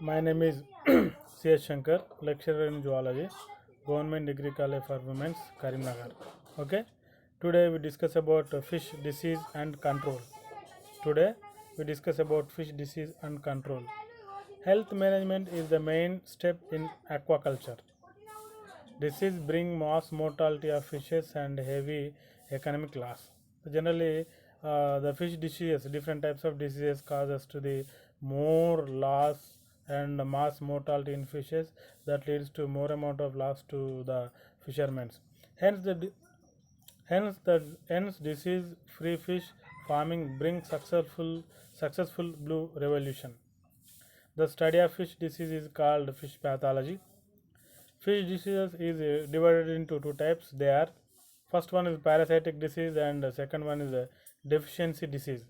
My name is C.S. Shankar, lecturer in zoology, Government Degree College for Women's, Karimnagar. Okay, today we discuss about fish disease and control. Today we discuss about fish disease and control. Health management is the main step in aquaculture. Disease bring mass mortality of fishes and heavy economic loss. Generally, the fish diseases, different types of diseases causes to the more loss and mass mortality in fishes that leads to more amount of loss to the fishermen. Hence, hence disease-free fish farming brings successful blue revolution. The study of fish disease is called fish pathology. Fish diseases is divided into two types. They are first one is parasitic disease and second one is deficiency disease.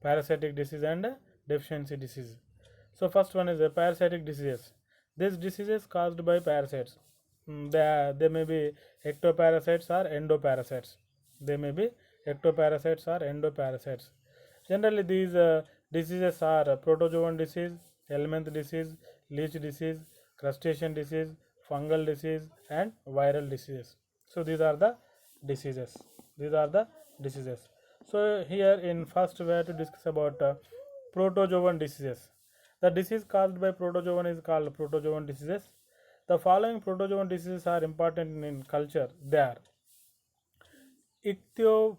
Parasitic disease and deficiency disease. So first one is parasitic diseases. These diseases caused by parasites. They may be ectoparasites or endoparasites. They may be ectoparasites or endoparasites. Generally, these diseases are protozoan disease, helminth disease, leech disease, crustacean disease, fungal disease, and viral diseases. So these are the diseases. These are the diseases. So here in first we have to discuss about protozoan diseases. The disease caused by protozoan is called protozoan diseases. The following protozoan diseases are important in culture. They are Ichthyop-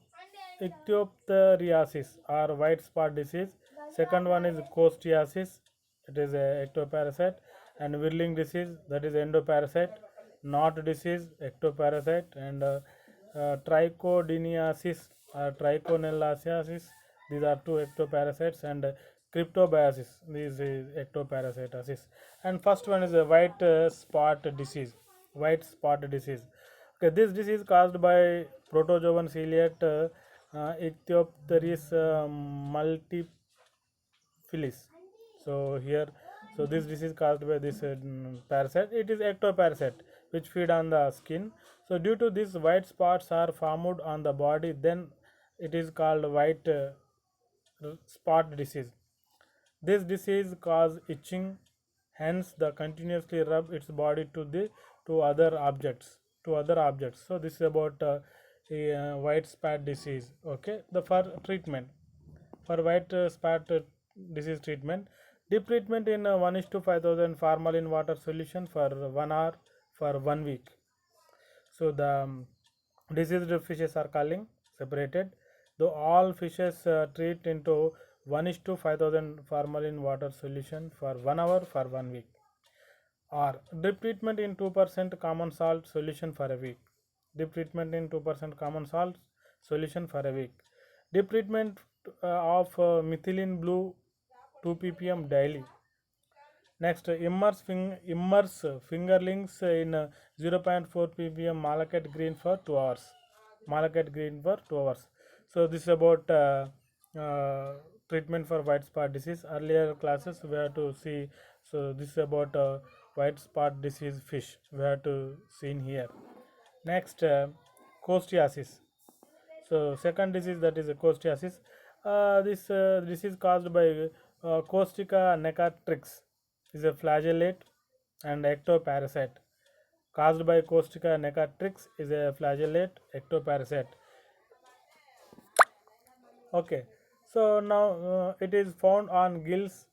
Ichthyoptheriasis or white spot disease. Second one is costiasis, it is a ectoparasite, and whirling disease, that is endoparasite. Knot disease, ectoparasite, and trichodiniasis or trichonellasiasis. These are two ectoparasites, and cryptobiosis. This is ectoparasitosis. And first one is a white spot disease. White spot disease. Okay, this disease caused by protozoan celiac Ichthyopteris multifilis. So here, so this disease caused by this parasite. It is ectoparasite which feed on the skin. So due to this, white spots are formed on the body. Then it is called white spot disease. This disease cause itching, hence the continuously rub its body to other objects. So this is about white spot disease. Okay, the for treatment for white spot disease treatment, deep treatment in 1 is to 5000 formalin water solution for 1 hour for 1 week. So the diseased fishes are calling separated. Though all fishes treat into 1 is to 5000 formalin water solution for 1 hour for 1 week. Or drip treatment in 2% common salt solution for a week. Drip treatment in 2% common salt solution for a week. Drip treatment of methylene blue 2 ppm daily. Next, immerse fingerlings in 0.4 ppm malachite green for 2 hours. Malachite green for 2 hours. So this is about treatment for white spot disease. Earlier classes we have to see. So this is about white spot disease fish. We have to see in here. Next, costiasis. So second disease, that is costiasis. This disease caused by Costica necatrix is a flagellate and ectoparasite. Caused by Costica necatrix is a flagellate ectoparasite. Okay, so now it is found on gills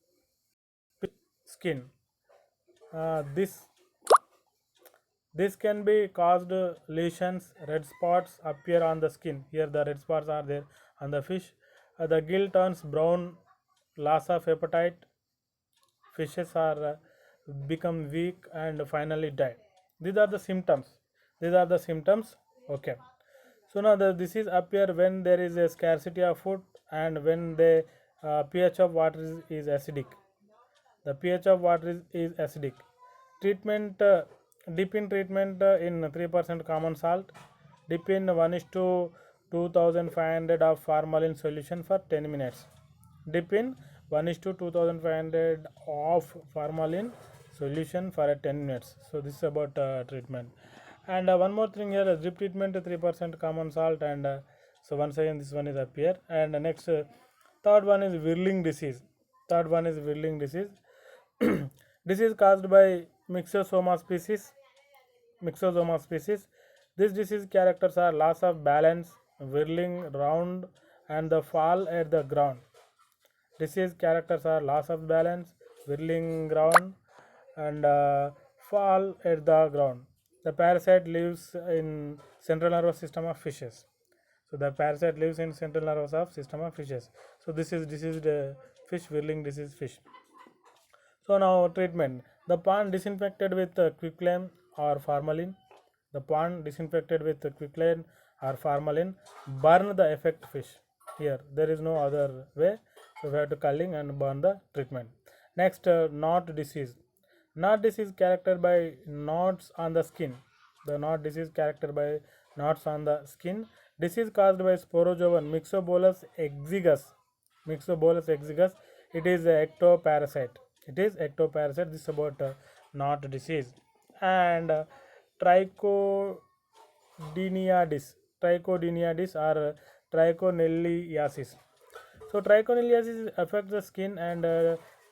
skin. This can be caused lesions, red spots appear on the skin. Here the red spots are there on the fish. The gill turns brown, loss of appetite, fishes are become weak and finally die. These are the symptoms. These are the symptoms. Okay. So now the disease appear when there is a scarcity of food and when the pH of water is acidic. The pH of water is acidic. Treatment, dip in treatment in 3% common salt. Dip in 1 is to 2500 of formalin solution for 10 minutes. Dip in 1 is to 2500 of formalin solution for 10 minutes. So this is about treatment. And one more thing here, drip treatment 3% common salt, and so once again this one is appear. And next third one is whirling disease. This is caused by Myxosoma species. Myxosoma species. This disease characters are loss of balance, whirling round, and the fall at the ground. Disease characters are loss of balance, whirling ground, and fall at the ground. The parasite lives in central nervous system of fishes. So the parasite lives in central nervous of system of fishes. So this is diseased fish, whirling disease fish. So now treatment. The pond disinfected with quicklime or formalin. The pond disinfected with quicklime or formalin. Burn the affected fish. Here there is no other way. So we have to culling and burn the treatment. Next, knot disease. Knot disease characterized by knots on the skin. The knot disease characterized by knots on the skin. Disease caused by sporozoan Myxobolus exiguus. Myxobolus exiguus. It is a ectoparasite. It is ectoparasite. This is about knot disease. And trichodiniadis. Trichodiniadis or trichonelliasis. So trichonelliasis affects the skin and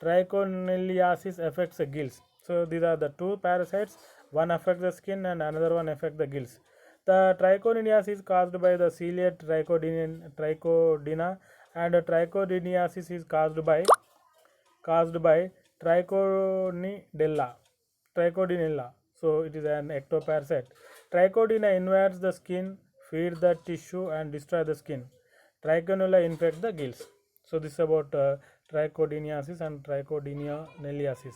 trichonelliasis affects the gills. So these are the two parasites. One affects the skin and another one affects the gills. The trichonelliasis is caused by the celiate trichodina, and trichodiniasis is caused by trichodinella. Trichodinella. So it is an ectoparasite. Trichodina invades the skin, feed the tissue, and destroy the skin. Trichinella infect the gills. So this is about trichodiniasis and trichodinelliasis.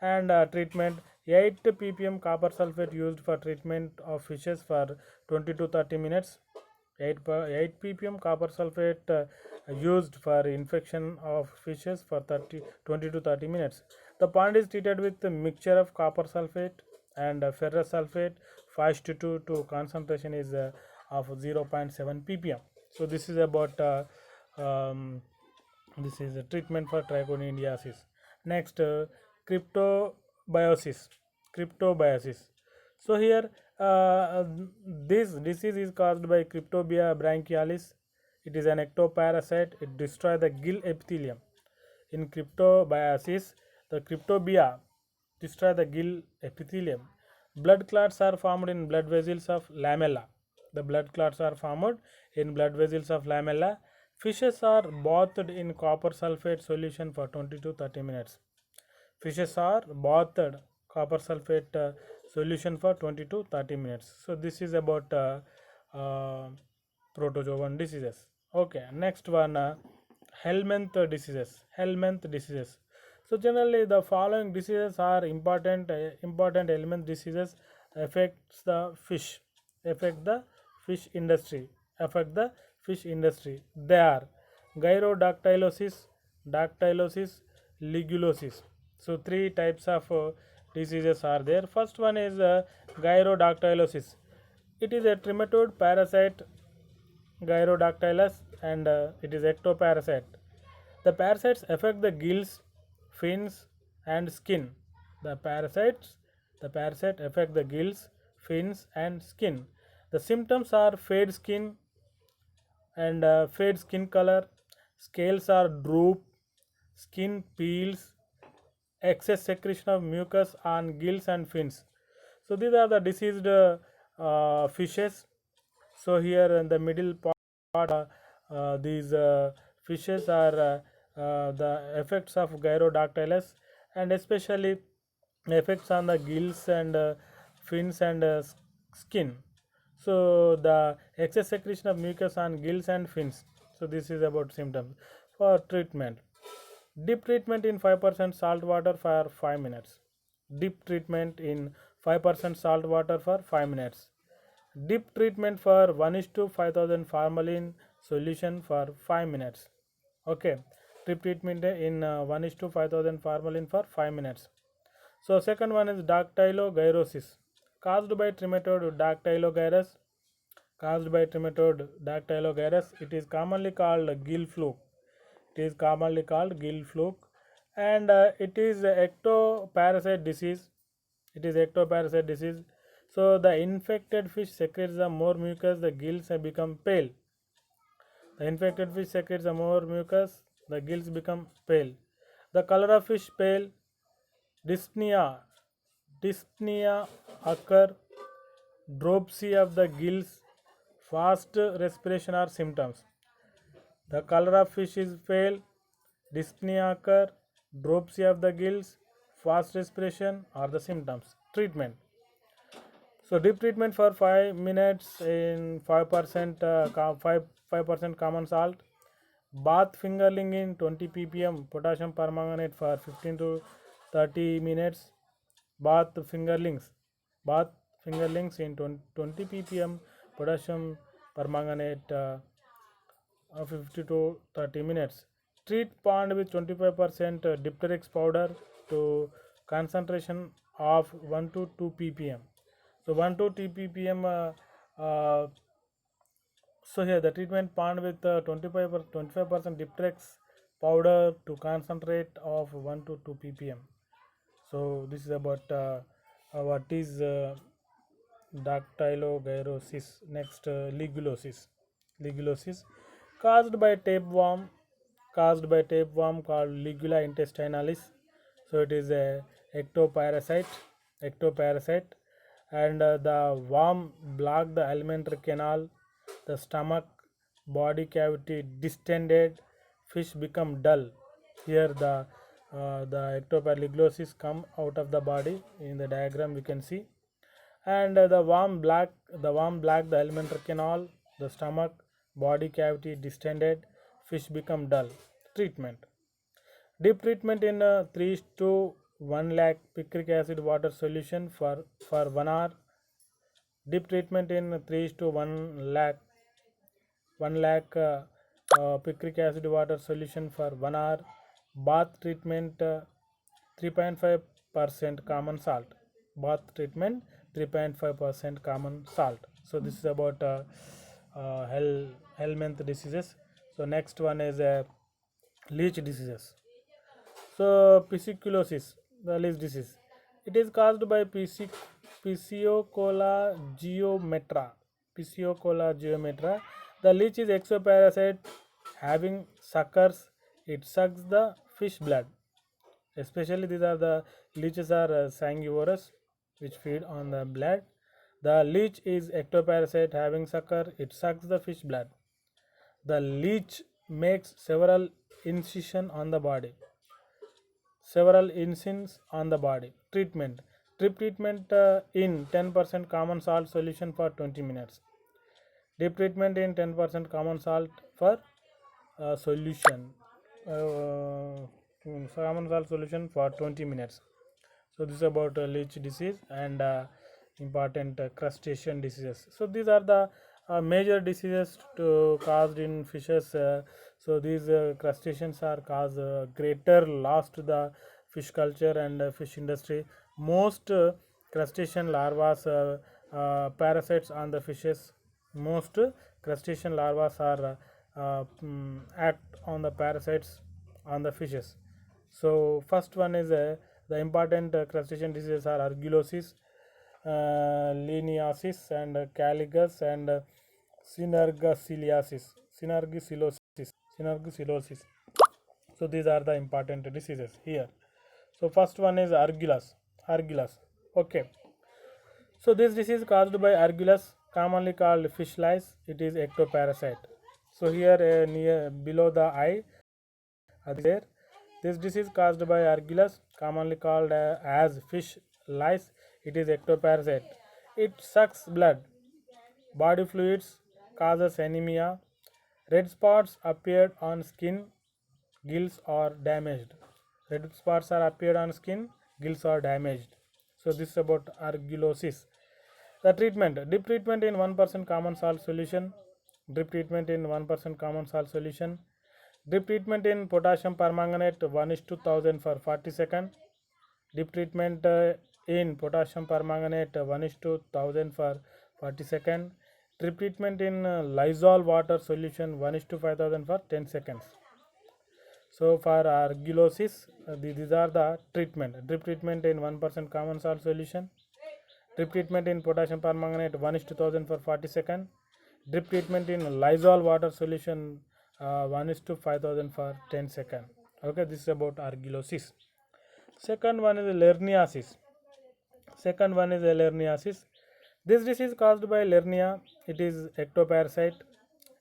And treatment: 8 ppm copper sulfate used for treatment of fishes for 20 to 30 minutes. 8 ppm copper sulfate used for infection of fishes for 20 to 30 minutes. The pond is treated with a mixture of copper sulfate and ferrous sulfate. 5:2 to concentration is of 0.7 ppm. So this is about this is a treatment for trichonidiasis. Next, cryptobiosis. Cryptobiosis. So here, this disease is caused by Cryptobia branchialis. It is an ectoparasite. It destroys the gill epithelium. In cryptobiosis, the Cryptobia destroy the gill epithelium. Blood clots are formed in blood vessels of lamella. The blood clots are formed in blood vessels of lamella. Fishes are bathed in copper sulfate solution for 20 to 30 minutes. Fishes are bathed copper sulfate solution for 20 to 30 minutes. So this is about protozoan diseases. Okay, next one, helminth diseases. Helminth diseases. So generally the following diseases are important element diseases affects the fish, affect the fish industry, affect the fish industry. They are gyrodactylosis, dactylosis, ligulosis. So three types of diseases are there. First one is gyrodactylosis. It is a trematode parasite, Gyrodactylus, and it is ectoparasite. The parasites affect the gills, fins, and skin. The parasite affect the gills, fins, and skin. The symptoms are fade skin color, scales are droop, skin peels, excess secretion of mucus on gills and fins. So these are the diseased fishes. So here in the middle part, these fishes are the effects of Gyrodactylus, and especially effects on the gills and fins and skin. So the excess secretion of mucus on gills and fins. So this is about symptoms. For treatment, dip treatment in 5% salt water for 5 minutes. Dip treatment in 5% salt water for 5 minutes. Dip treatment for 1 is to 5000 formalin solution for 5 minutes. Okay, dip treatment in 1 is to 5000 formalin for 5 minutes. So second one is dactylogyrosis, caused by trematode dactylogyrus. Caused by trematode dactylogyrus. It is commonly called gill fluke. It is commonly called gill fluke, and it is ectoparasite disease. It is ectoparasite disease. So the infected fish secretes the more mucus, the gills have become pale. The infected fish secretes the more mucus, the gills become pale. The color of fish pale, Dyspnea. Dyspnea occur, dropsy of the gills, fast respiration are symptoms. The color of fish is pale, dyspnea occur, dropsy of the gills, fast respiration are the symptoms. Treatment. So deep treatment for 5 minutes in 5% 5% common salt. Bath fingerling in 20 ppm potassium permanganate for 15 to 30 minutes. Bath fingerlings. Bath fingerlings in 20 ppm potassium permanganate 50 to 30 minutes. Treat pond with 25% Dipteryx powder to concentration of 1 to 2 ppm. So 1 to 2 ppm. So here the treatment pond with 25% Dipteryx powder to concentrate of 1 to 2 ppm. So this is about what is dactylogyrosis. Next, ligeliosis. Ligeliosis caused by tapeworm, called Ligula intestinalis. So it is a ectoparasite, and the worm block the alimentary canal, the stomach, body cavity distended, fish become dull. Here the ectoparasite come out of the body. In the diagram we can see, and the worm black the alimentary canal, the stomach, body cavity distended, fish become dull. Treatment. Deep treatment in 3 to 1 lakh picric acid water solution for 1 hour. Deep treatment in 3 to 1 lakh picric acid water solution for 1 hour. Bath treatment 3.5% common salt. Bath treatment 3.5% common salt. So this is about helminth diseases. So next one is leech diseases. So pisciculosis, the leech disease. It is caused by Physiocola geometra. Physiocola geometra. The leech is exoparasite having suckers. It sucks the fish blood. Especially these are the leeches are sanguivorous, which feed on the blood. The leech is ectoparasite having sucker. It sucks the fish blood. The leech makes several incisions on the body. Treatment. Drip treatment in 10% common salt solution for 20 minutes. Deep treatment in 10% common salt for solution. Common salt solution for 20 minutes. So this is about leech disease and important crustacean diseases. So these are the major diseases caused in fishes. So these crustaceans are cause greater loss to the fish culture and fish industry. Most crustacean larvae parasites on the fishes. Most crustacean larvae are act on the parasites on the fishes. So first one is the important crustacean diseases are argilosis, liniasis, and caligus, and synergiciliosis. Synergicillosis. So these are the important diseases here. So first one is argillus. Argillus. Okay. So this disease caused by argillus, commonly called fish lice. It is ectoparasite. So here near below the eye, there. This disease caused by argillus, commonly called as fish lice. It is ectoparasite. It sucks blood, body fluids, causes anemia. Red spots appeared on skin, gills are damaged. Red spots are appeared on skin, gills are damaged. So this is about argillosis. The treatment. Drip treatment in 1% common salt solution. Drip treatment in 1% common salt solution. Drip treatment in potassium permanganate 1:1000 for 40 seconds. Drip treatment in potassium permanganate 1:1000 for 40 seconds. Drip treatment in Lysol water solution 1:5000 for 10 seconds. So for argillosis, these are the treatment. Drip treatment in 1% common salt solution. Drip treatment in potassium permanganate 1:1000 for 40 seconds. Drip treatment in Lysol water solution 1:5000 for 10 seconds. Okay, this is about argillosis. Second one is lerniasis. Second one is lerniasis. This disease caused by lernia. It is ectoparasite.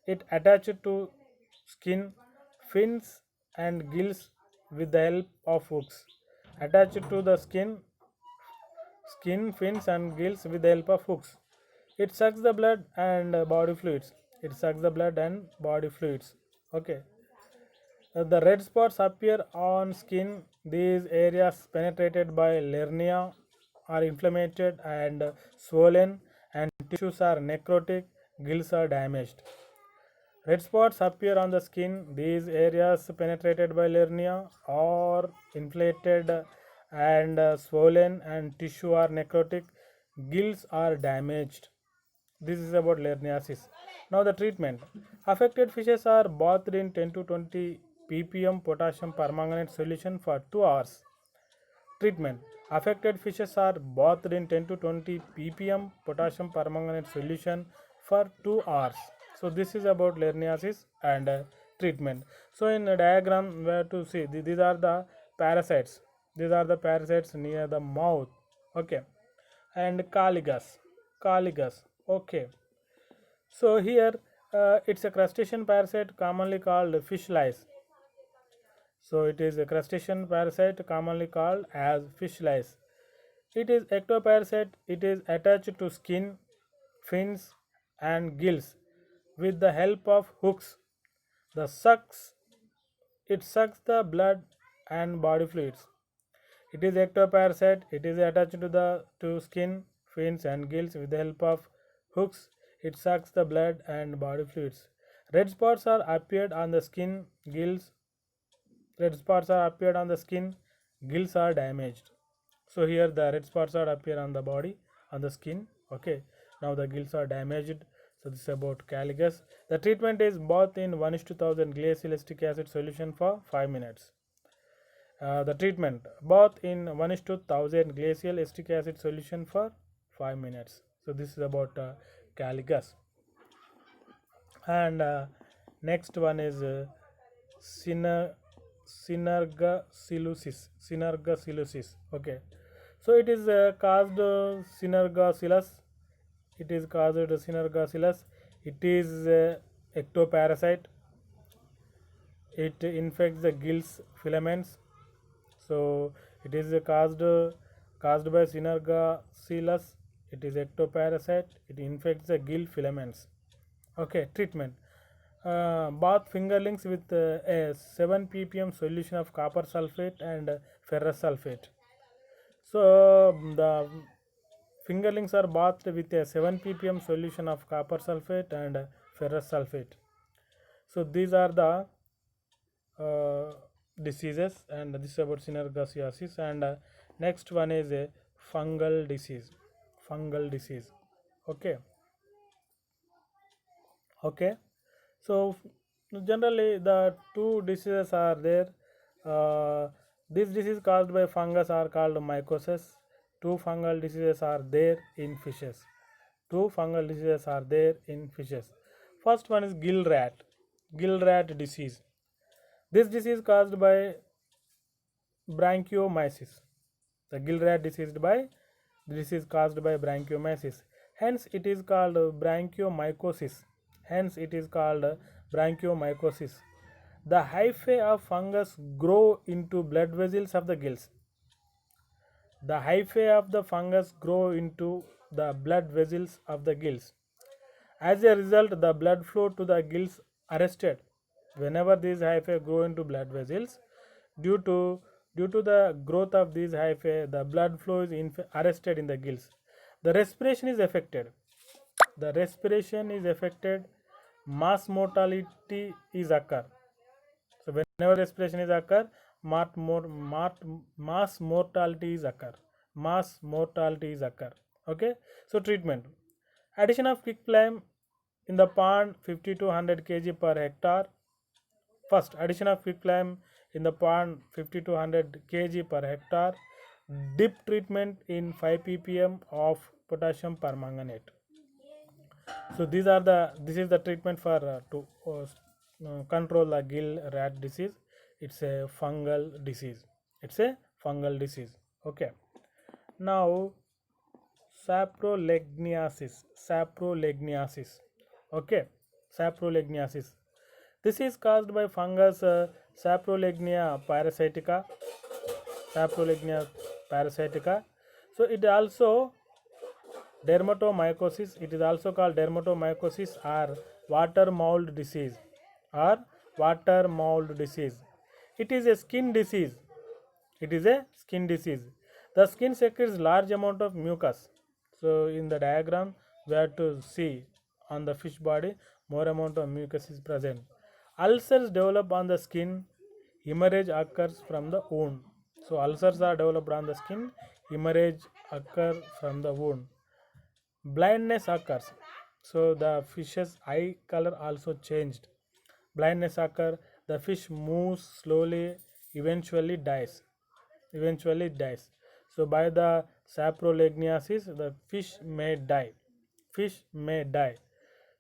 It attached to skin, fins, and gills with the help of hooks. Attached to the skin, fins, and gills with the help of hooks. It sucks the blood and body fluids. It sucks the blood and body fluids. Okay. The red spots appear on skin. These areas penetrated by lernia are inflamed and swollen, and tissues are necrotic, gills are damaged. Red spots appear on the skin. These areas penetrated by lernia are inflated and swollen, and tissue are necrotic, gills are damaged. This is about lerniasis. Now the treatment. Affected fishes are bathed in 10 to 20 ppm potassium permanganate solution for 2 hours. Treatment. Affected fishes are bathed in 10 to 20 ppm potassium permanganate solution for 2 hours. So this is about lerniasis and treatment. So in the diagram where to see these are the parasites. These are the parasites near the mouth. Okay. And caligus. Okay. So here it's a crustacean parasite commonly called fish lice. So it is a crustacean parasite commonly called as fish lice. It is ectoparasite. It is attached to skin, fins, and gills with the help of hooks. The sucks it sucks the blood and body fluids. It is ectoparasite. It is attached to the to skin, fins, and gills with the help of hooks. It sucks the blood and body fluids. Red spots are appeared on the skin, gills. Red spots are appeared on the skin, gills are damaged. So here the red spots are appear on the body, on the skin. Okay. Now the gills are damaged. So this is about caligus. The treatment is bath in 1:1000 glacial acetic acid solution for 5 minutes. The treatment bath in 1:1000 glacial acetic acid solution for 5 minutes. So this is about caligus. And next one is synergacillosis. Okay. So it is caused synergacillus. It is caused synergacillus. It is ectoparasite. It infects the gills filaments. So it is caused by synergacillus. It is ectoparasite. It infects the gill filaments. Okay. Treatment. Bath fingerlings with a 7 ppm solution of copper sulfate and ferrous sulfate. So the fingerlings are bathed with a 7 ppm solution of copper sulfate and ferrous sulfate. So these are the diseases, and this is about synergaciosis. And next one is a fungal disease. Okay. Okay. So generally the two diseases are there. This disease caused by fungus are called mycosis. Two fungal diseases are there in fishes. First one is gill rat disease. This disease caused by branchiomyces. The gill rat disease caused by branchiomyces. Hence it is called branchiomycosis. The hyphae of fungus grow into blood vessels of the gills. The hyphae of the fungus grow into the blood vessels of the gills. As a result, the blood flow to the gills arrested. Whenever these hyphae grow into blood vessels, due to the growth of these hyphae, the blood flow is arrested in the gills. The respiration is affected. Mass mortality is occur. So whenever respiration is occur, mass mortality is occur. Okay. So treatment. Addition of quick flame in the pond 50 to 100 kg per hectare. First, addition of quick flame in the pond 50 to 100 kg per hectare. Dip treatment in 5 ppm of potassium permanganate. So this is the treatment for to control the gill rat disease. It's a fungal disease. fungal disease. Okay. Now saprolegniasis. Okay, saprolegniasis. This is caused by fungus Saprolegnia parasitica. Saprolegnia parasitica. So it also dermatomycosis. It is also called dermatomycosis or water mold disease or water mold disease. It is a skin disease. It is a skin disease. The skin secretes large amount of mucus. So in the diagram we have to see on the fish body more amount of mucus is present. Ulcers develop on the skin. Hemorrhage occurs from the wound. So ulcers are developed on the skin. Hemorrhage occur from the wound. Blindness occurs. So the fish's eye color also changed. Blindness occur. The fish moves slowly. Eventually dies. So by the saprolegniasis, the fish may die.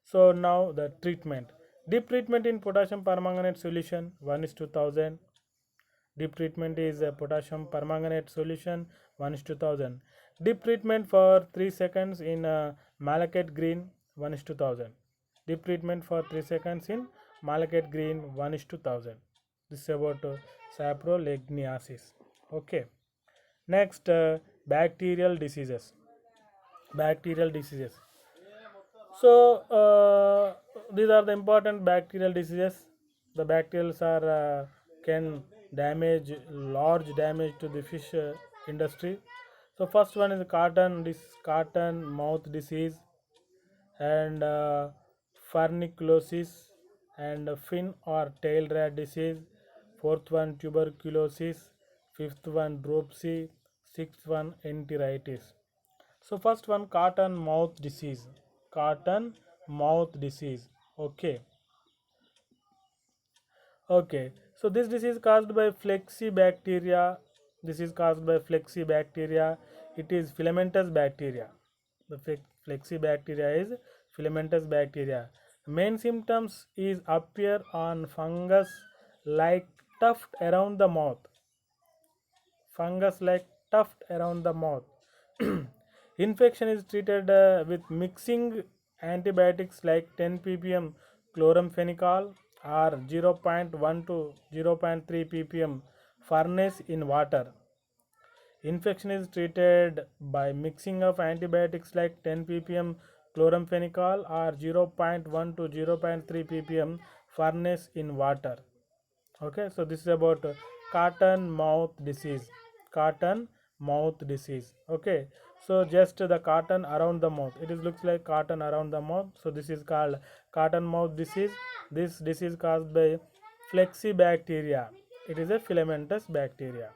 So now the treatment. Deep treatment in potassium permanganate solution 1:1000. Deep treatment is a potassium permanganate solution 1:1000. Deep treatment for 3 seconds in malachite green 1:1000. Deep treatment for 3 seconds in malachite green 1:1000. This is about saprolegniasis. Okay. Next, bacterial diseases. Bacterial diseases. So these are the important bacterial diseases. The bacterials are can damage large damage to the fish industry. So first one is cotton mouth disease and furniculosis and fin or tail rat disease. Fourth one tuberculosis. Fifth one dropsy. Sixth one enteritis. So first one cotton mouth disease. Cotton mouth disease. Okay. Okay. So this disease caused by flexibacteria. This is caused by flexibacteria. It is filamentous bacteria. The flexibacteria is filamentous bacteria. Main symptoms is appear on fungus like tuft around the mouth. Fungus like tuft around the mouth. Infection is treated with mixing antibiotics like 10 ppm chloramphenicol or 0.1 to 0.3 ppm furnace in water. Infection is treated by mixing of antibiotics like 10 ppm chloramphenicol or 0.1 to 0.3 ppm furnace in water. Okay, so this is about cotton mouth disease. Cotton mouth disease. Okay, so just the cotton around the mouth, it is looks like cotton around the mouth. So this is called cotton mouth disease. This disease caused by flexibacteria. It is a filamentous bacteria.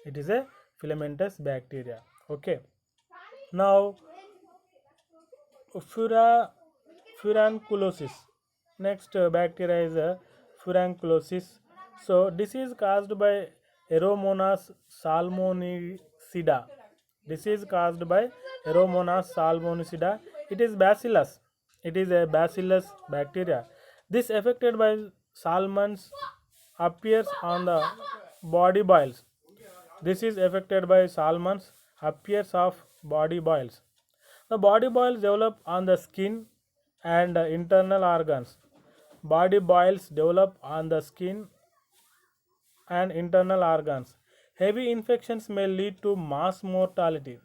It is a filamentous bacteria. Okay, now furanculosis. Next bacteria is furanculosis. So disease caused by Aeromonas salmonicida. Disease caused by Aeromonas salmonicida. It is bacillus. It is a bacillus bacteria. This affected by salmons appears on the body boils. This is affected by salmons appears of body boils. The body boils develop on the skin and internal organs. Body boils develop on the skin and internal organs. Heavy infections may lead to mass mortality.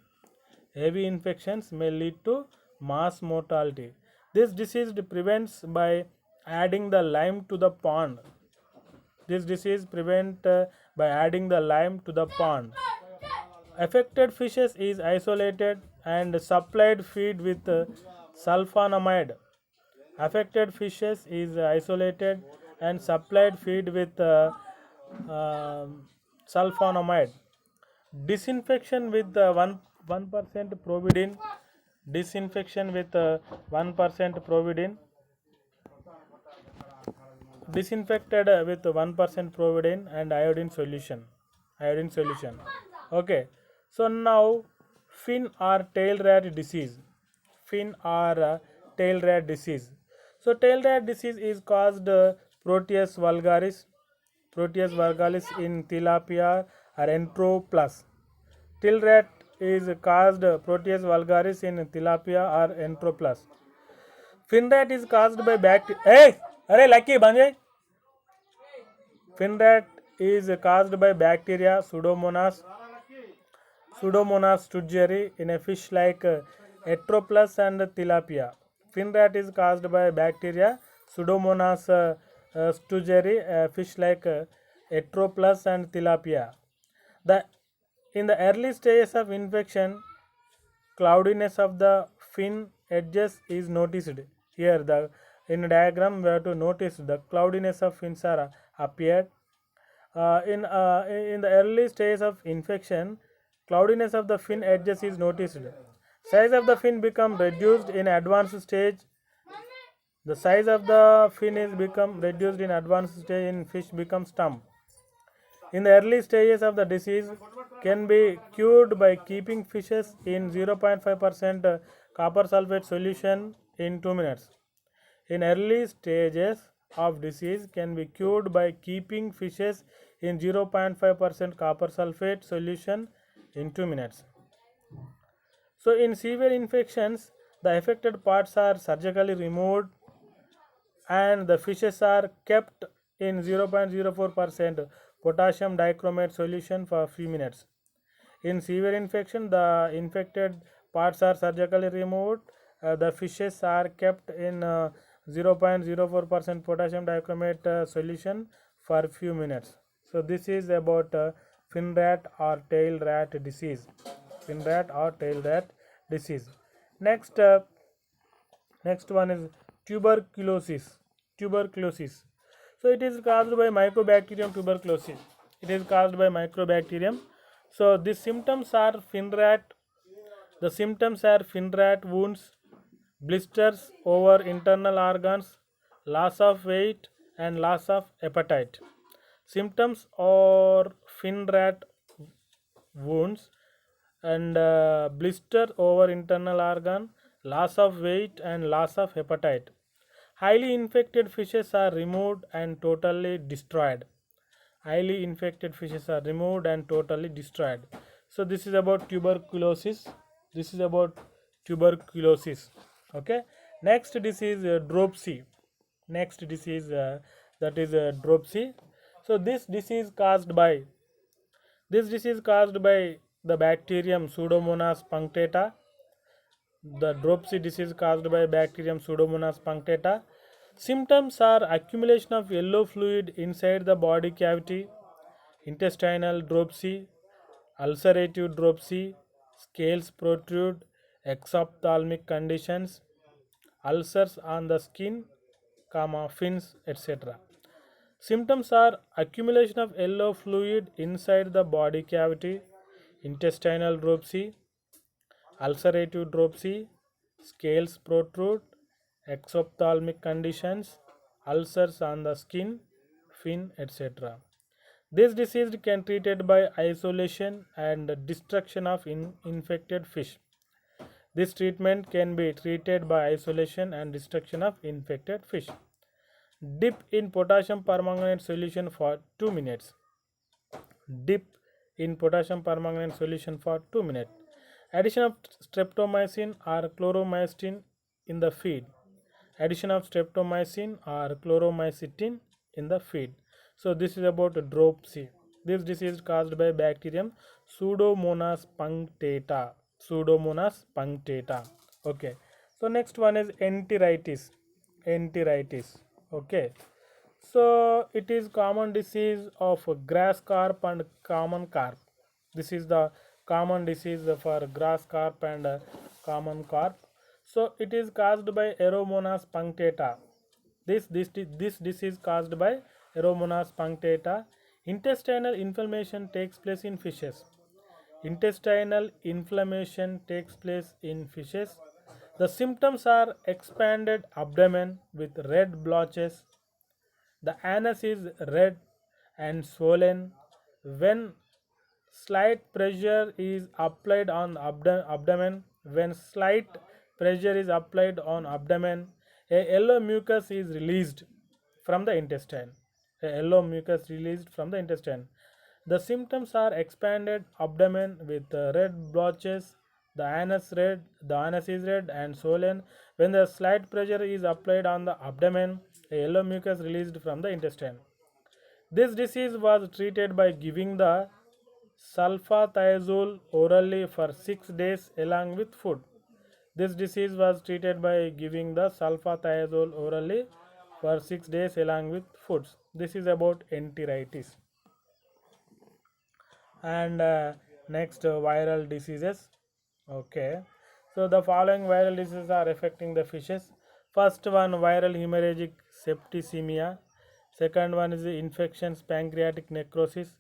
Heavy infections may lead to mass mortality. This disease prevents by adding the lime to the pond. This disease prevent by adding the lime to the pond. Affected fishes is isolated and supplied feed with sulfonamide. Affected fishes is isolated and supplied feed with sulfonamide. Disinfection with 1% providine. Disinfection with 1% providine. Disinfected with 1% providine and iodine solution. Okay, so now fin or tail rat disease. Fin or tail rat disease. So tail rat disease is caused Proteus vulgaris in tilapia are Enteroplus. Till rat is caused Proteus vulgaris in tilapia or Enteroplus. Fin rat is caused by bacteria. Hey, अरे lucky बंजे. Fin rat is caused by bacteria Pseudomonas stugeri in a fish like Enteroplus and tilapia. Fin rat is caused by bacteria Pseudomonas stugeri, a fish like Enteroplus and tilapia. The in the early stages of infection, cloudiness of the fin edges is noticed. Here, the in diagram we have to notice the cloudiness of fins are appeared. In the early stage of infection, cloudiness of the fin edges is noticed. Size of the fin become reduced in advanced stage. The size of the fin is become reduced in advanced stage in fish becomes stump. In the early stages of the disease, can be cured by keeping fishes in 0.5% copper sulfate solution in 2 minutes. In early stages of disease can be cured by keeping fishes in 0.5% copper sulfate solution in 2 minutes. So in severe infections, the affected parts are surgically removed and the fishes are kept in 0.04% potassium dichromate solution for a few minutes. In severe infection, the infected parts are surgically removed. The fishes are kept in 0.04% potassium dichromate solution for a few minutes. So this is about fin rat or tail rat disease. Fin rat or tail rat disease. Next, next one is tuberculosis. Tuberculosis. So it is caused by Mycobacterium tuberculosis. It is caused by Mycobacterium. So the symptoms are fin rat. The symptoms are fin rat wounds, blisters over internal organs, loss of weight, and loss of appetite. Symptoms are fin rat wounds and blister over internal organ, loss of weight, and loss of appetite. Highly infected fishes are removed and totally destroyed. Highly infected fishes are removed and totally destroyed. So this is about tuberculosis. This is about tuberculosis. Okay. Next disease dropsy. Next disease that is dropsy. So this disease caused by the bacterium Pseudomonas punctata. The dropsy disease caused by bacterium Pseudomonas punctata. Symptoms are accumulation of yellow fluid inside the body cavity, intestinal dropsy, ulcerative dropsy, scales protrude, exophthalmic conditions, ulcers on the skin, fins, etc. Symptoms are accumulation of yellow fluid inside the body cavity, intestinal dropsy, ulcerative dropsy, scales protrude, exophthalmic conditions, ulcers on the skin, fin, etc. This disease can be treated by isolation and destruction of infected fish. This treatment can be treated by isolation and destruction of infected fish. Dip in potassium permanganate solution for 2 minutes. Dip in potassium permanganate solution for 2 minutes. Addition of streptomycin or chloromycetin in the feed. Addition of streptomycin or chloromycetin in the feed. So this is about dropsy. This disease is caused by bacterium Pseudomonas punctata. Pseudomonas punctata. Okay. So next one is enteritis. Enteritis. Okay. So it is common disease of grass carp and common carp. This is the common disease for grass carp and common carp. So it is caused by Aeromonas punctata. This disease caused by Aeromonas punctata. Intestinal inflammation takes place in fishes. Intestinal inflammation takes place in fishes. The symptoms are expanded abdomen with red blotches. The anus is red and swollen. When slight pressure is applied on abdomen, when slight pressure is applied on abdomen, a yellow mucus is released from the intestine. A yellow mucus released from the intestine. The symptoms are expanded abdomen with red blotches, the anus is red and swollen. When the slight pressure is applied on the abdomen, a yellow mucus released from the intestine. This disease was treated by giving the sulfathiazole orally for 6 days along with food. This disease was treated by giving the sulfathiazole orally for 6 days along with foods. This is about enteritis. And next, viral diseases. Okay, so the following viral diseases are affecting the fishes. First one, viral hemorrhagic septicemia. Second one is the infections pancreatic necrosis.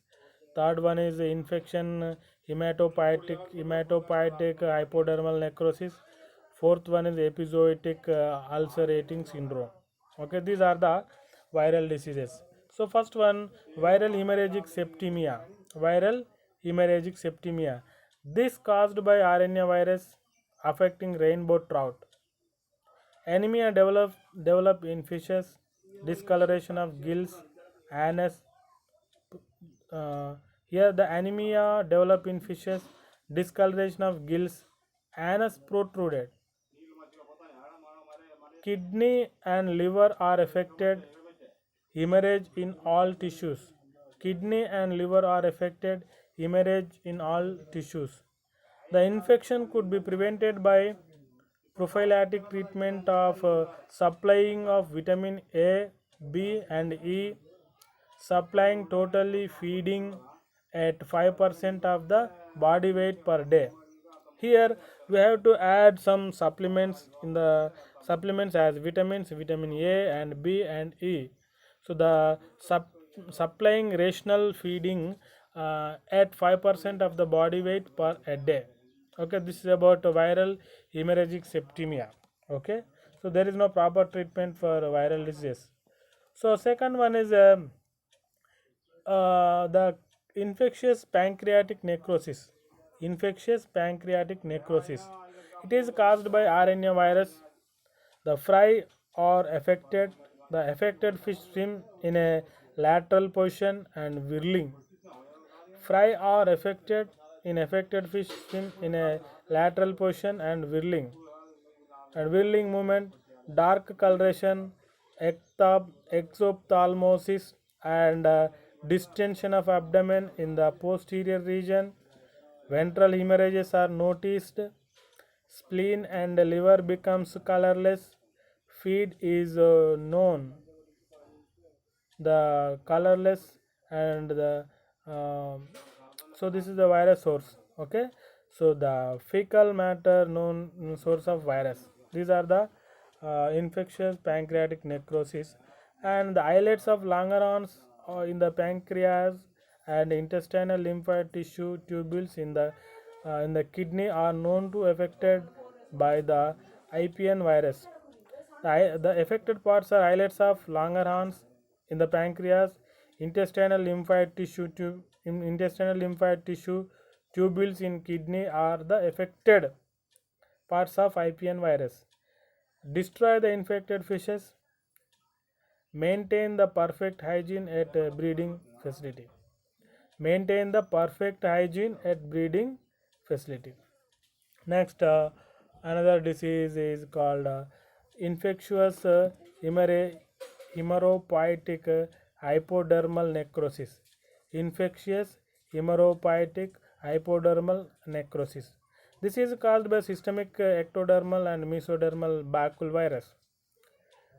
Third one is the infection hematopoietic hypodermal necrosis. Fourth one is epizootic ulcerating syndrome. Okay, these are the viral diseases. So first one, viral hemorrhagic septicemia. Viral hemorrhagic septicemia. This caused by RNA virus affecting rainbow trout. Anemia develop in fishes, discoloration of gills, anus. Here the anemia develop in fishes, discoloration of gills, anus protruded. Kidney and liver are affected, hemorrhage in all tissues. Kidney and liver are affected, hemorrhage in all tissues. The infection could be prevented by prophylactic treatment of supplying of vitamin A, B and E, supplying totally feeding at 5% of the body weight per day. Here we have to add some supplements in the supplements as vitamins, vitamin A and B and E. So the supplying rational feeding at 5% of the body weight per a day. Okay, this is about viral hemorrhagic septicemia. Okay, so there is no proper treatment for viral disease. So second one is the infectious pancreatic necrosis. Infectious pancreatic necrosis. It is caused by RNA virus. The fry are affected. The affected fish swim in a lateral position and whirling. Fry are affected in affected fish swim in a lateral position and whirling. And whirling movement, dark coloration, exophthalmosis, and distension of abdomen in the posterior region. Ventral hemorrhages are noticed. Spleen and liver becomes colorless. Feed is known. The colorless and the so this is the virus source. Okay, so the fecal matter known source of virus. These are the infectious pancreatic necrosis, and the islets of Langerhans in the pancreas and intestinal lymphoid tissue tubules in the kidney are known to affected by the IPN virus. The affected parts are islets of Langerhans in the pancreas, intestinal lymphoid tissue tubules in kidney are the affected parts of IPN virus. Destroy the infected fishes. Maintain the perfect hygiene at breeding facility. Maintain the perfect hygiene at breeding facility. Next, another disease is called infectious hemorrhagic hypodermal necrosis. Infectious hemorrhagic hypodermal necrosis. This is caused by systemic ectodermal and mesodermal baculovirus.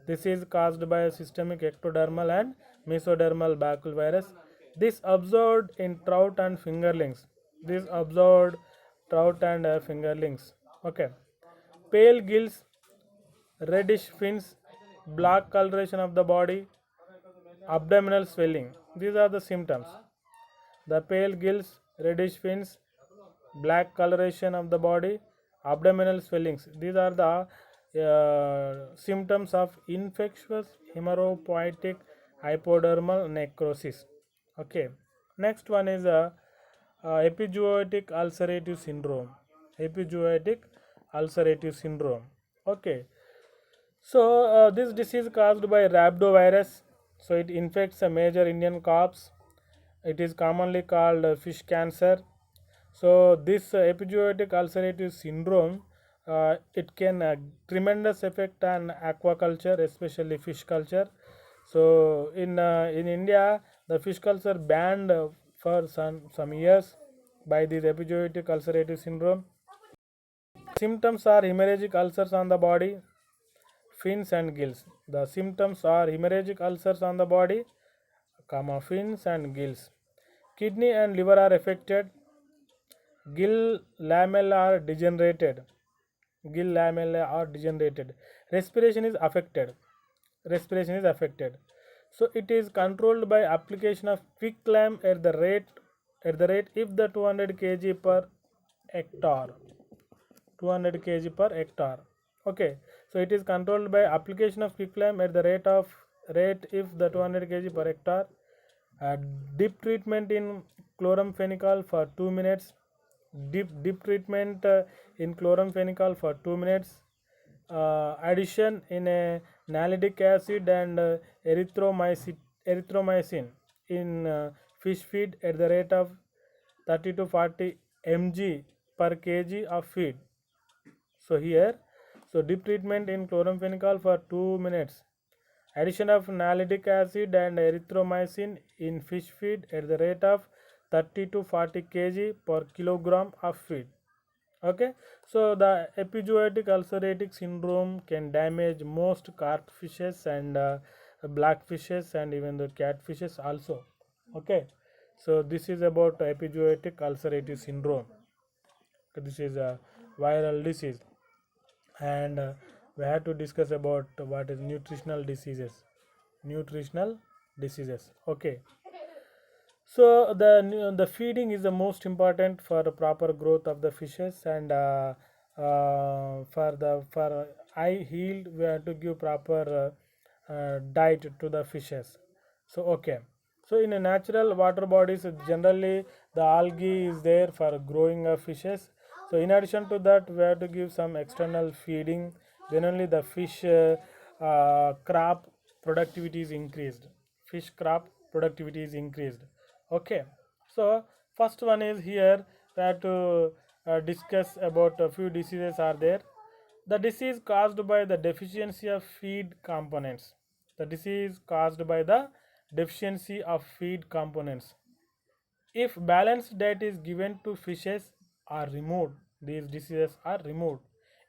This is caused by systemic ectodermal and mesodermal baculovirus. This observed in trout and fingerlings. This observed trout and fingerlings. Okay. Pale gills, reddish fins, black coloration of the body, abdominal swelling. These are the symptoms. The pale gills, reddish fins, black coloration of the body, abdominal swellings. These are the symptoms of infectious hemorrhagic hypodermal necrosis. Okay. Next one is epizootic ulcerative syndrome. Epizootic ulcerative syndrome. Okay. So this disease caused by rhabdovirus. So it infects a major Indian crops. It is commonly called fish cancer. So this epizootic ulcerative syndrome, it can tremendous effect on aquaculture, especially fish culture. So in India, the fish culture banned for some years by this epizootic ulcerative syndrome. Symptoms are hemorrhagic ulcers on the body, fins and gills. The symptoms are hemorrhagic ulcers on the body, fins and gills. Kidney and liver are affected. Gill lamella are degenerated. Gill lamella are degenerated. Respiration is affected. Respiration is affected. So it is controlled by application of quick clamp at the rate if the 200 kg per hectare. 200 kg per hectare. Okay, so it is controlled by application of quick clamp at the rate if the 200 kg per hectare. uh, Dip treatment in chloramphenicol for 2 minutes. Dip treatment in chloramphenicol for 2 minutes. Addition in a nalidic acid and erythromycin in fish feed at the rate of 30 to 40 mg per kg of feed. So here, so dip treatment in chloramphenicol for 2 minutes. Addition of nalidic acid and erythromycin in fish feed at the rate of 30 to 40 kg per kilogram of feed. Okay, so the epizootic ulcerative syndrome can damage most carp fishes and black fishes and even the catfishes also. Okay, so this is about epizootic ulcerative syndrome. This is a viral disease, and we have to discuss about what is nutritional diseases. Okay, so the feeding is the most important for the proper growth of the fishes, and for high yield we have to give proper diet to the fishes. So okay, so in a natural water bodies, generally the algae is there for growing of fishes. So in addition to that, we have to give some external feeding. Then only the fish crop productivity is increased. Fish crop productivity is increased. Okay, so first one is here we have to discuss about a few diseases are there. The disease caused by the deficiency of feed components. The disease caused by the deficiency of feed components. If balanced diet is given to fishes are removed, these diseases are removed.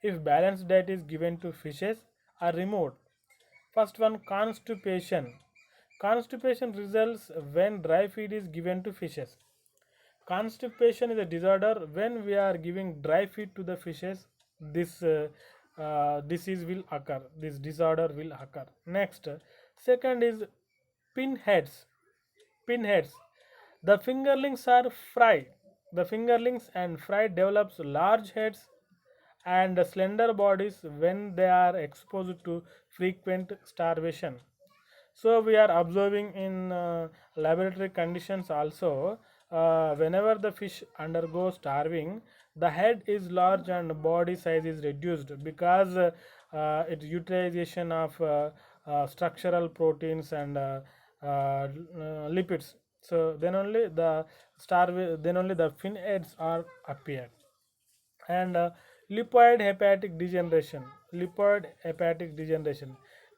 If balanced diet is given to fishes are removed. First one, constipation. Constipation results when dry feed is given to fishes. Constipation is a disorder when we are giving dry feed to the fishes. This disease will occur. This disorder will occur. Next, second is pinheads. Pinheads. The fingerlings are fry. The fingerlings and fry develops large heads and slender bodies when they are exposed to frequent starvation. So we are observing in laboratory conditions also, whenever the fish undergoes starving, the head is large and body size is reduced because its utilization of structural proteins and lipids. So then only the fin heads are appear. And lipoid hepatic degeneration.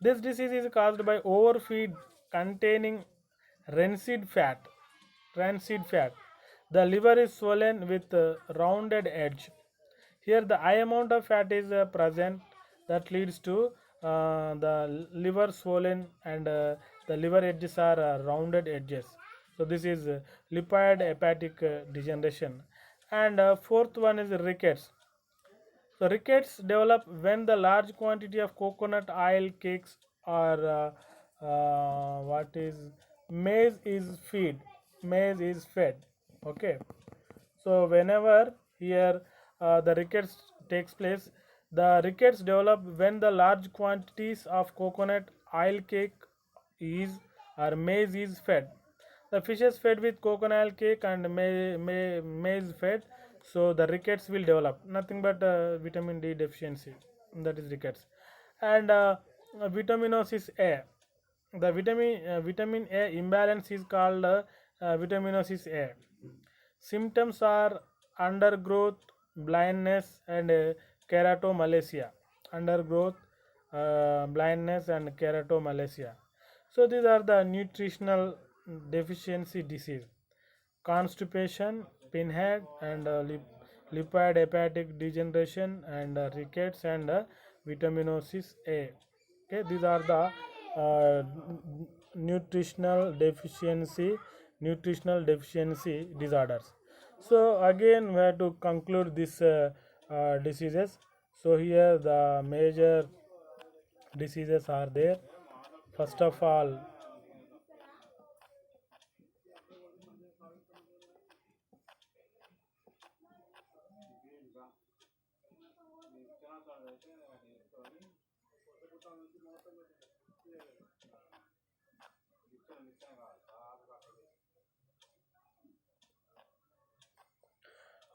This disease is caused by overfeed containing rancid fat rancid fat. The liver is swollen with rounded edge. Here the high amount of fat is present, that leads to the liver swollen, and the liver edges are rounded edges. So this is lipid hepatic degeneration. And fourth one is rickets. So rickets develop when the large quantity of coconut oil cakes or what is maize is feed. Maize is fed. Okay. So whenever here the rickets takes place, the rickets develop when the large quantities of coconut oil cake is or maize is fed. The fish is fed with coconut cake and maize fed, so the rickets will develop. Nothing but vitamin D deficiency, that is rickets. And vitaminosis A. The vitamin A imbalance is called vitaminosis A. Symptoms are undergrowth, blindness, and keratomalacia. Undergrowth, blindness, and keratomalacia. So these are the nutritional deficiency disease: constipation, pinhead, and lipid hepatic degeneration, and rickets, and vitaminosis A. Okay, these are the uh, nutritional deficiency disorders. So again, we have to conclude this diseases. So here the major diseases are there. First of all,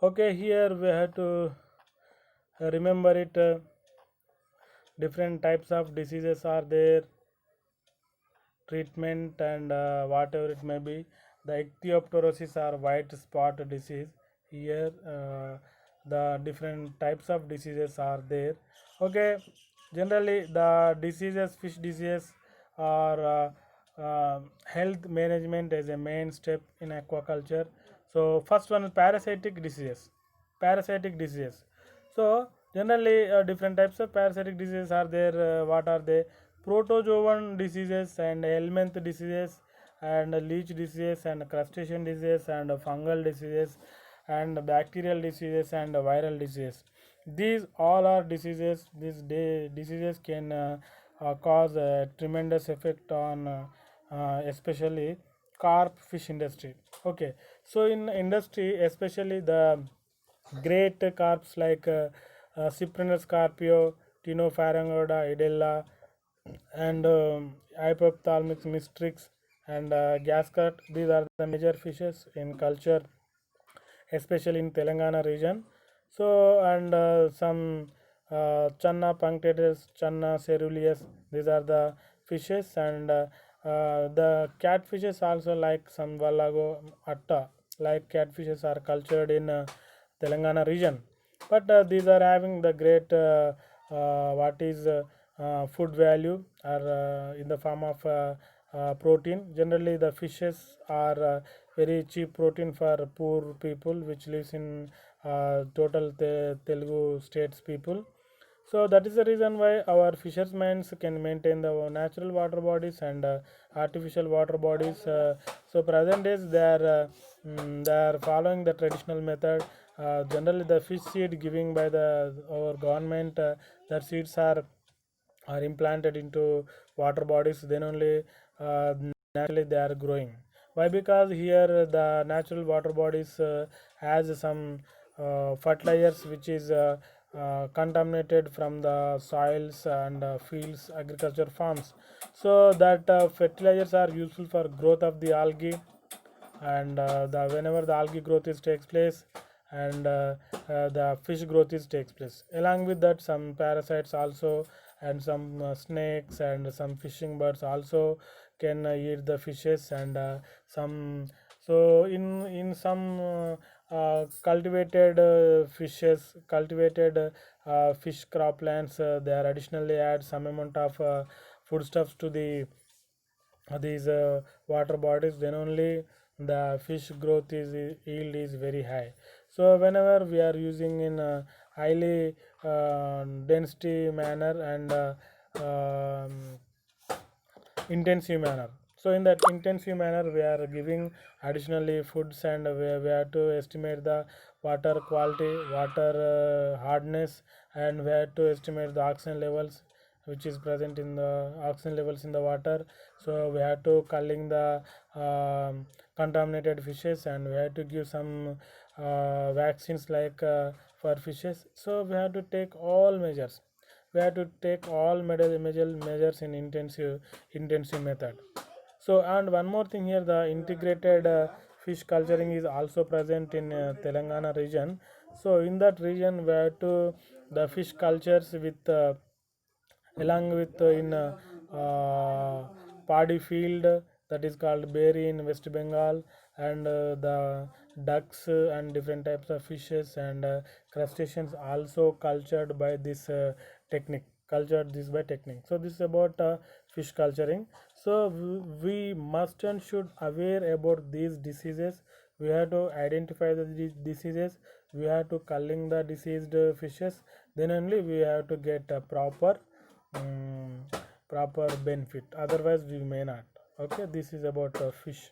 okay, here we have to remember it. Different types of diseases are there, treatment, and whatever it may be. The ichthyoptorosis or white spot disease. Here the different types of diseases are there. Okay, generally the diseases, fish diseases, are health management as a main step in aquaculture. So first one is parasitic diseases. Parasitic diseases. So generally, different types of parasitic diseases are there. What are they? Protozoan diseases and helminth diseases and leech diseases and crustacean diseases and fungal diseases and bacterial diseases and viral diseases. These all are diseases. These diseases can cause a tremendous effect on especially carp fish industry. Okay, so in industry, especially the great carps like Cyprinus carpio, Tinopharangoda, Edella, and Hypophthalmic mystrix, and gascat. These are the major fishes in culture, especially in Telangana region. So and some Channa punctatus, Channa ceruleus. These are the fishes, and the catfishes also, like some Vallago, Atta. Like catfishes are cultured in Telangana region, but these are having the great what is food value, or in the form of protein. Generally the fishes are very cheap protein for poor people which lives in total Telugu states people. So that is the reason why our fishermen can maintain the natural water bodies and artificial water bodies. So present days they are following the traditional method. Generally, the fish seed giving by the our government, the seeds are implanted into water bodies. Then only naturally they are growing. Why? Because here the natural water bodies has some fertilizers which is contaminated from the soils and fields, agriculture farms. So that fertilizers are useful for growth of the algae, and the whenever the algae growth is takes place, and the fish growth is takes place. Along with that, some parasites also, and some snakes and some fishing birds also can eat the fishes, and some. So in some cultivated fish croplands, they are additionally add some amount of foodstuffs to these water bodies. Then only the fish growth is yield is very high. So whenever we are using in a highly density manner and intensive manner. So in that intensive manner, we are giving additionally foods, and we have to estimate the water quality, water hardness, and we have to estimate the oxygen levels which is present in the oxygen levels in the water. So we have to culling the contaminated fishes, and we have to give some vaccines like for fishes. So we have to take all measures. We have to take all measures in intensive method. So and one more thing here, the integrated fish culturing is also present in Telangana region. So in that region we have to the fish cultures with along with in paddy field, that is called Berry in West Bengal, and the ducks and different types of fishes and crustaceans also cultured by this technique, cultured this by technique. So this is about fish culturing. So we must and should aware about these diseases. We have to identify the diseases, we have to culling the diseased fishes, then only we have to get a um, proper benefit, otherwise we may not. Okay, this is about fish.